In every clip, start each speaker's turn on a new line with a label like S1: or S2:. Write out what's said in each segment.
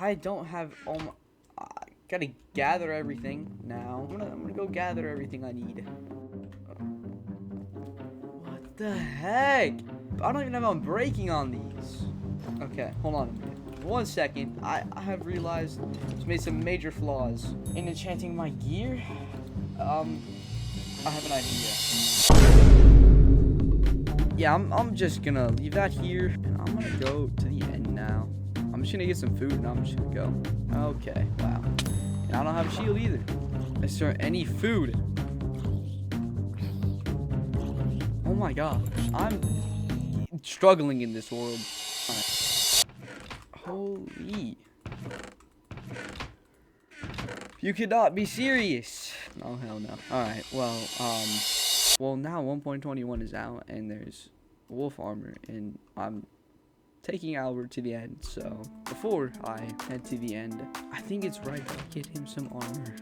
S1: I don't have all my... I gotta gather everything now. I'm gonna go gather everything I need. What the heck? I don't even have unbreaking on these. Okay, hold on a minute. 1 second. I have realized it's made some major flaws in enchanting my gear. I have an idea. Yeah, I'm just gonna leave that here, and I'm gonna go to the end now. I'm just gonna get some food, and I'm just gonna go. Okay, wow. And I don't have a shield either. Is there any food? Oh my gosh, I'm struggling in this world. Holy. You could not be serious. Oh, hell no. Alright, well, now 1.21 is out, and there's wolf armor, and I'm taking Albert to the end, so before I head to the end, I think it's right to get him some armor.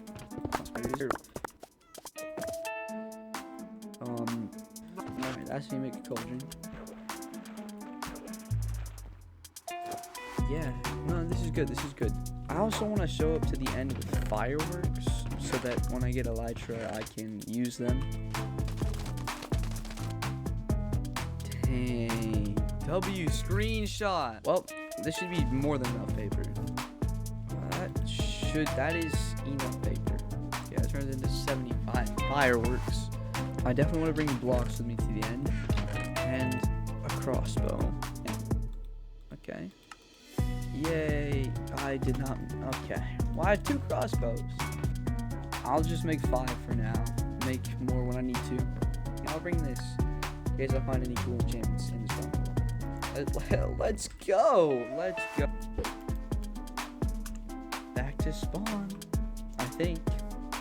S1: Alright, that's how you make a cauldron. Yeah, no, this is good, this is good. I also want to show up to the end with fireworks, so that when I get elytra, I can use them. Dang. W screenshot. Well, this should be more than enough paper. That is enough paper. Yeah, it turns into 75 fireworks. I definitely want to bring blocks with me to the end. And a crossbow. Okay. Yay. I did not. Okay. Well, I have 2 crossbows. I'll just make 5 for now. Make more when I need to. And I'll bring this in case I find any cool enchantments in the Stronghold. Let's go. Let's go. Back to spawn. I think.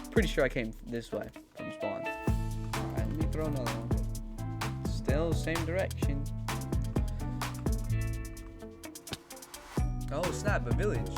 S1: Pretty sure I came this way from spawn. Alright, let me throw another one. Still same direction. Oh snap, a village.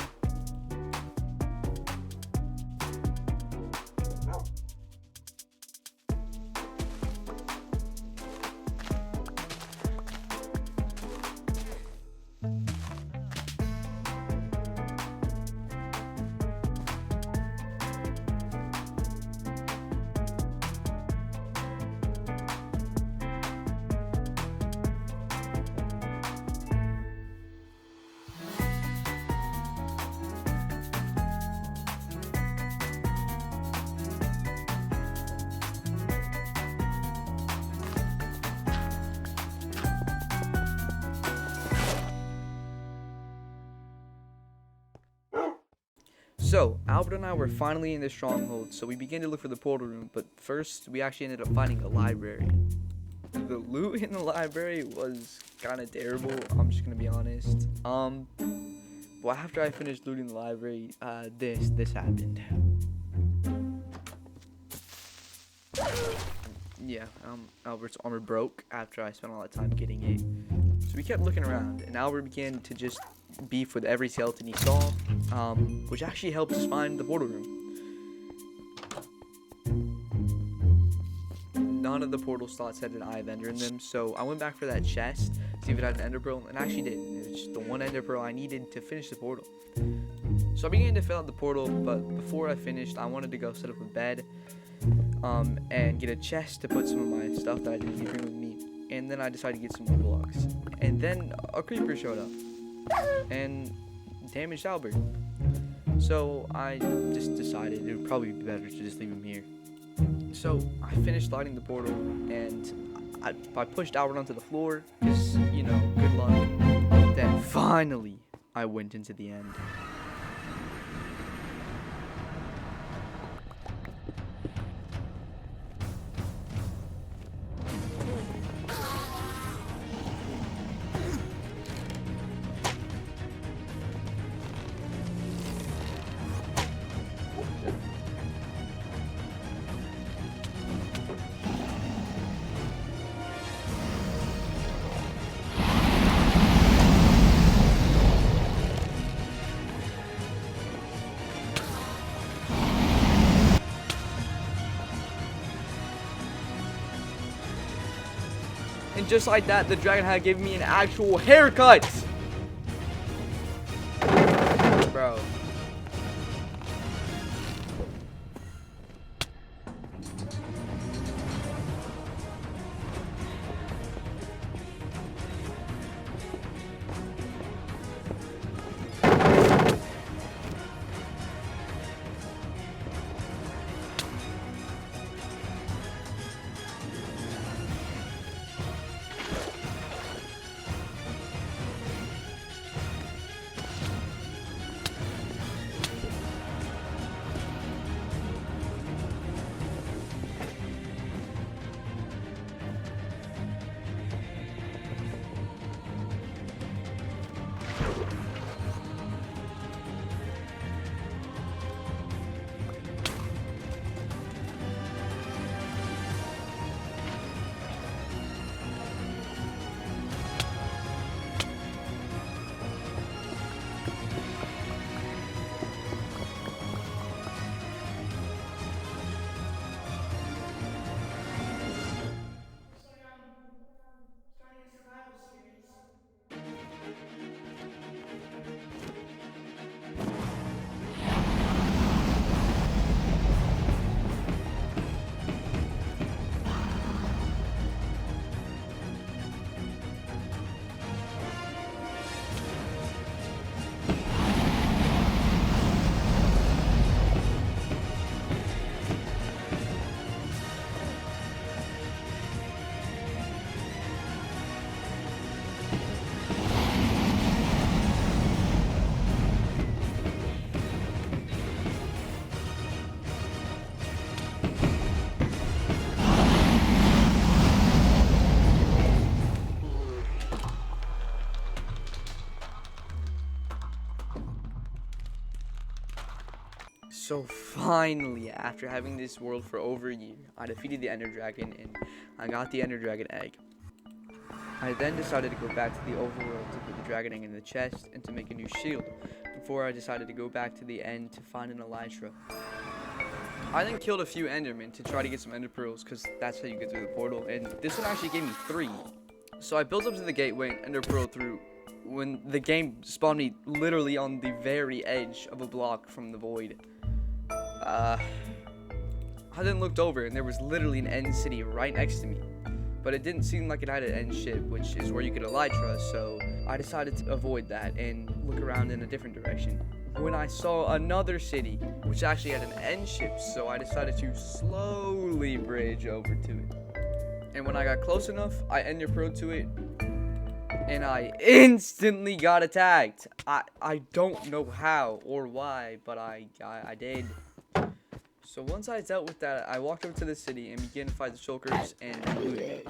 S1: So, Albert and I were finally in the Stronghold, so we began to look for the portal room, but first, we actually ended up finding a library. The loot in the library was kind of terrible, I'm just gonna be honest. Well, after I finished looting the library, this happened. Yeah, Albert's armor broke after I spent all that time getting it. So we kept looking around, and Albert began to just beef with every skeleton he saw, which actually helped us find the portal room. None of the portal slots had an eye of ender in them, so I went back for that chest, see if it had an ender pearl, and I actually did. It's the one ender pearl I needed to finish the portal. So I began to fill out the portal, but before I finished, I wanted to go set up a bed, and get a chest to put some of my stuff that I didn't bring with me. And then I decided to get some more blocks. And then a creeper showed up and damaged Albert. So I just decided it would probably be better to just leave him here. So I finished lighting the portal, and I pushed Albert onto the floor, because, you know, good luck. Then finally, I went into the end. And just like that, the dragon had given me an actual haircut. Bruh, Bro.
S2: Starting a survival series.
S1: So finally, after having this world for over a year, I defeated the Ender Dragon and I got the Ender Dragon egg. I then decided to go back to the overworld to put the dragon egg in the chest and to make a new shield, before I decided to go back to the end to find an elytra. I then killed a few endermen to try to get some ender pearls, because that's how you get through the portal, and this one actually gave me 3. So I built up to the gateway and ender pearl through when the game spawned me literally on the very edge of a block from the void. I then looked over and there was literally an end city right next to me, but it didn't seem like it had an end ship, which is where you get elytra, so I decided to avoid that and look around in a different direction. When I saw another city, which actually had an end ship, so I decided to slowly bridge over to it. And when I got close enough, I ender pearled to it, and I instantly got attacked. I don't know how or why, but I did. So once I dealt with that, I walked over to the city and began to fight the shulkers and looted it.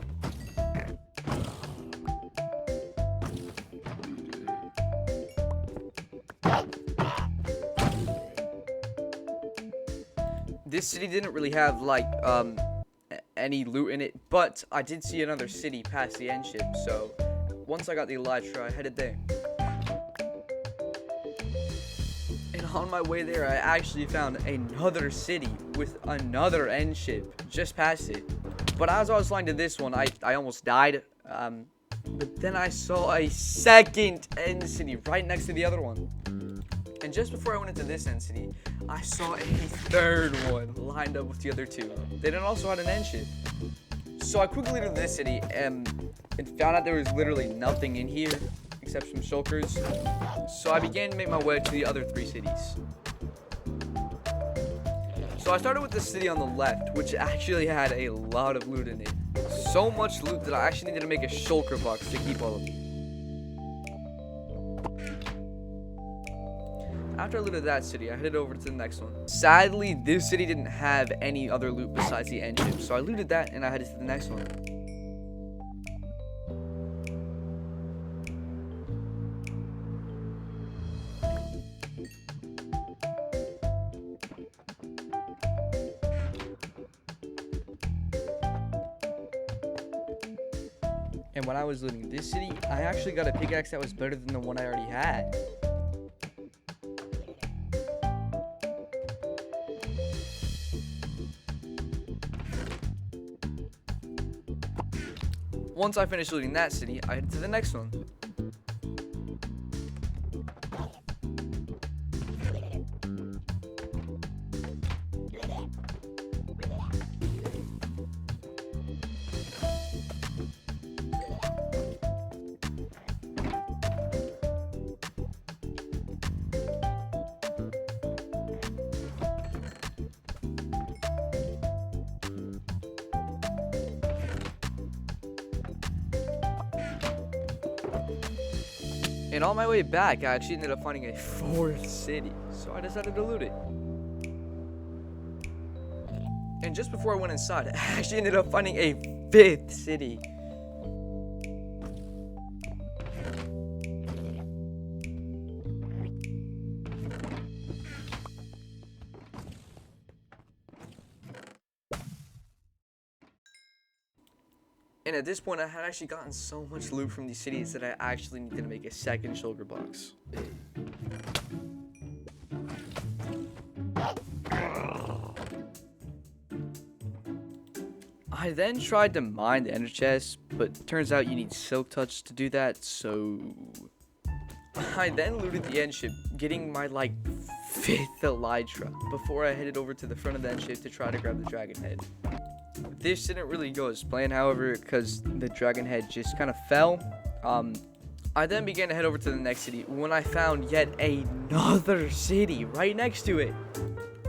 S1: This city didn't really have like any loot in it, but I did see another city past the end ship, so once I got the elytra, I headed there. And on my way there, I actually found another city with another end ship just past it. But as I was flying to this one, I almost died. But then I saw a second end city right next to the other one. And just before I went into this end city, I saw a third one lined up with the other 2. They then also had an end ship. So I quickly went to this city and found out there was literally nothing in here except some shulkers. So I began to make my way to the other 3 cities. So I started with the city on the left, which actually had a lot of loot in it. So much loot that I actually needed to make a shulker box to keep all of it. After I looted that city, I headed over to the next one. Sadly, this city didn't have any other loot besides the end ship, so I looted that and I headed to the next one. And when I was looting this city, I actually got a pickaxe that was better than the one I already had. Once I finished looting that city, I headed to the next one. And on my way back, I actually ended up finding a 4th city, so I decided to loot it. And just before I went inside, I actually ended up finding a 5th city. And at this point, I had actually gotten so much loot from these cities that I actually needed to make a 2nd shulker box. I then tried to mine the ender chest, but turns out you need silk touch to do that, so I then looted the end ship, getting my like 5th elytra before I headed over to the front of the end ship to try to grab the dragon head. This didn't really go as planned, however, because the dragon head just kind of fell. I then began to head over to the next city when I found yet another city right next to it.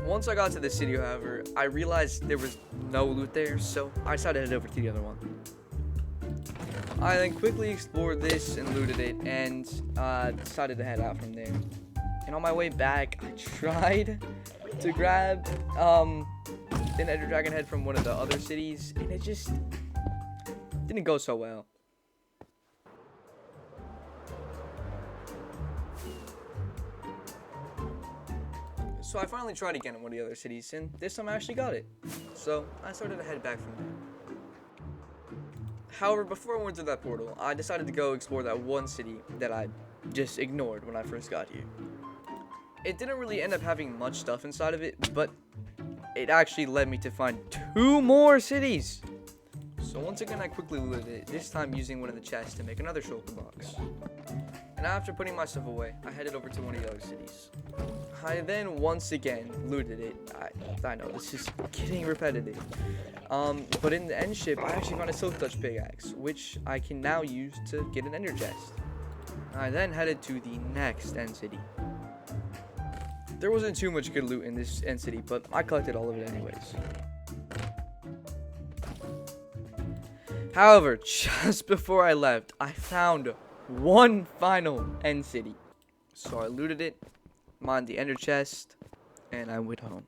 S1: Once I got to the city, however, I realized there was no loot there, so I decided to head over to the other one. I then quickly explored this and looted it, and decided to head out from there. And on my way back, I tried to grab an ender dragon head from one of the other cities, and it just didn't go so well. So I finally tried again in one of the other cities, and this time I actually got it. So I started to head back from there. However, before I went through that portal, I decided to go explore that one city that I just ignored when I first got here. It didn't really end up having much stuff inside of it, but it actually led me to find 2 more cities. So once again, I quickly looted it, this time using one of the chests to make another shulker box. And after putting my stuff away, I headed over to one of the other cities. I then once again looted it. I know this is getting repetitive. But in the end ship, I actually found a silk touch pickaxe, which I can now use to get an ender chest. I then headed to the next end city. There wasn't too much good loot in this end city, but I collected all of it anyways. However, just before I left, I found one final end city. So I looted it, mined the ender chest, and I went home.